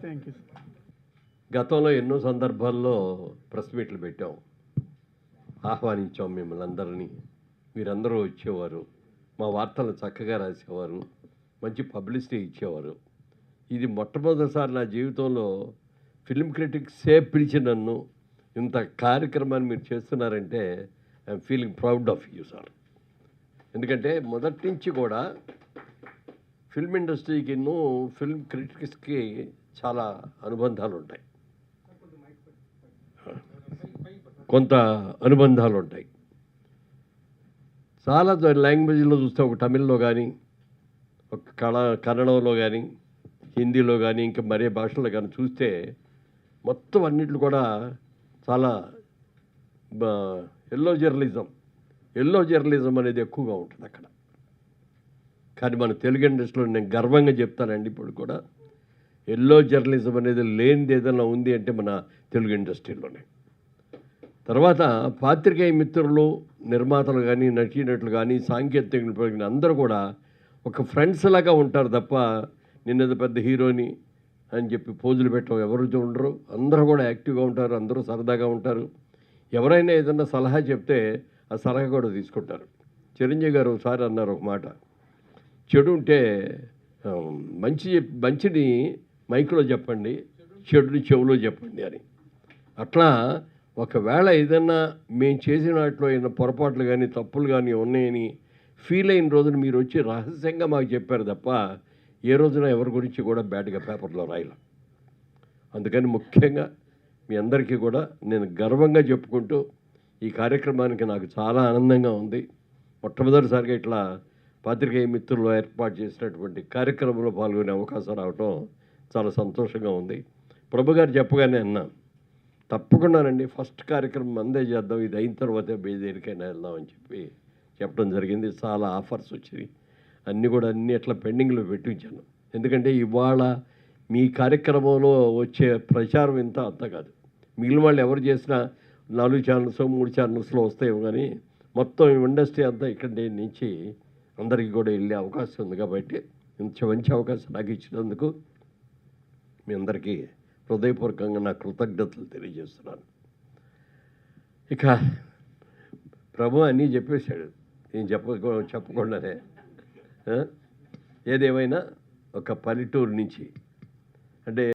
Thank you. గతంలో ఎన్నో సందర్భాల్లో ప్రెస్ మీట్లు పెట్టాం, ఆహ్వానించాం మిమ్మల్ని అందరినీ. మీరందరూ వచ్చేవారు, మా వార్తలు చక్కగా రాసేవారు, మంచి పబ్లిసిటీ ఇచ్చేవారు. ఇది మొట్టమొదటిసారి నా జీవితంలో ఫిల్మ్ క్రిటిక్సే పిలిచి నన్ను ఇంత కార్యక్రమాన్ని మీరు చేస్తున్నారంటే I'm feeling proud of you sir. ఎందుకంటే మొదటి నుంచి కూడా ఫిల్మ్ ఇండస్ట్రీకి ఫిల్మ్ క్రిటిక్స్కి చాలా అనుబంధాలు ఉంటాయి, కొంత అనుబంధాలు ఉంటాయి. చాలా లాంగ్వేజ్లో చూస్తే ఒక తమిళ్లో కానీ, ఒక కన్నడంలో కానీ, హిందీలో కానీ, ఇంకా మరే భాషలో కానీ చూస్తే మొత్తం అన్నింటిలో కూడా చాలా ఎల్లో జర్నలిజం అనేది ఎక్కువగా ఉంటుంది అక్కడ. కానీ మన తెలుగు ఇండస్ట్రీలో నేను గర్వంగా చెప్తానండి, ఇప్పుడు కూడా ఎల్లో జర్నలిజం అనేది లేనిది ఏదైనా ఉంది అంటే మన తెలుగు ఇండస్ట్రీలోనే. తర్వాత పాత్రికేయ మిత్రులు, నిర్మాతలు కానీ, నటీనటులు కానీ, సాంకేతికులు కానీ అందరూ కూడా ఒక ఫ్రెండ్స్ లాగా ఉంటారు తప్ప నిన్నది పెద్ద హీరోని అని చెప్పి పోజులు పెట్టడం ఎవరు ఉండరు. అందరూ కూడా యాక్టివ్గా ఉంటారు, అందరూ సరదాగా ఉంటారు. ఎవరైనా ఏదన్నా సలహా చెప్తే ఆ సలహా కూడా తీసుకుంటారు. చిరంజీవి గారు ఒకసారి అన్నారు ఒక మాట, చెడు ఉంటే మంచిని మైక్లో చెప్పండి, చెడుని చెవులో చెప్పండి అని. అట్లా ఒకవేళ ఏదన్నా మేము చేసిన వాటిలో ఏదైనా పొరపాట్లు కానీ, తప్పులు కానీ ఉన్నాయని ఫీల్ అయిన రోజున మీరు వచ్చి రహస్యంగా మాకు చెప్పారు తప్ప ఏ రోజున ఎవరి గురించి కూడా బ్యాడ్గా పేపర్లో రాయలే. అందుకని ముఖ్యంగా మీ అందరికీ కూడా నేను గర్వంగా చెప్పుకుంటూ, ఈ కార్యక్రమానికి నాకు చాలా ఆనందంగా ఉంది. మొట్టమొదటిసారిగా ఇట్లా పాత్రికేయ మిత్రులు ఏర్పాటు చేసినటువంటి కార్యక్రమంలో పాల్గొనే అవకాశం రావటం చాలా సంతోషంగా ఉంది. ప్రభు గారు చెప్పగానే అన్నా, తప్పకుండానండి ఫస్ట్ కార్యక్రమం అందే చేద్దాం, ఇది అయిన తర్వాతే దేనికైనా వెళ్దామని చెప్పి చెప్పడం జరిగింది. చాలా ఆఫర్స్ వచ్చాయి, అన్నీ అట్లా పెండింగ్లో పెట్టించాను. ఎందుకంటే ఇవాళ మీ కార్యక్రమంలో వచ్చే ప్రచారం అంత కాదు. మిగిలిన వాళ్ళు ఎవరు చేసినా 4 ఛానల్స్ 3 ఛానల్స్లో వస్తాయేమో, కానీ మొత్తం ఇండస్ట్రీ అంతా ఇక్కడి నుంచి అందరికీ కూడా వెళ్ళే అవకాశం ఉంది. కాబట్టి ఇంత మంచి అవకాశం నాకు ఇచ్చినందుకు మీ అందరికీ హృదయపూర్వకంగా నా కృతజ్ఞతలు తెలియజేస్తున్నాను. ఇక ప్రభు అన్నీ చెప్పేశాడు, నేను చెప్పకుండానే. ఏదేమైనా ఒక పల్లెటూరు నుంచి అంటే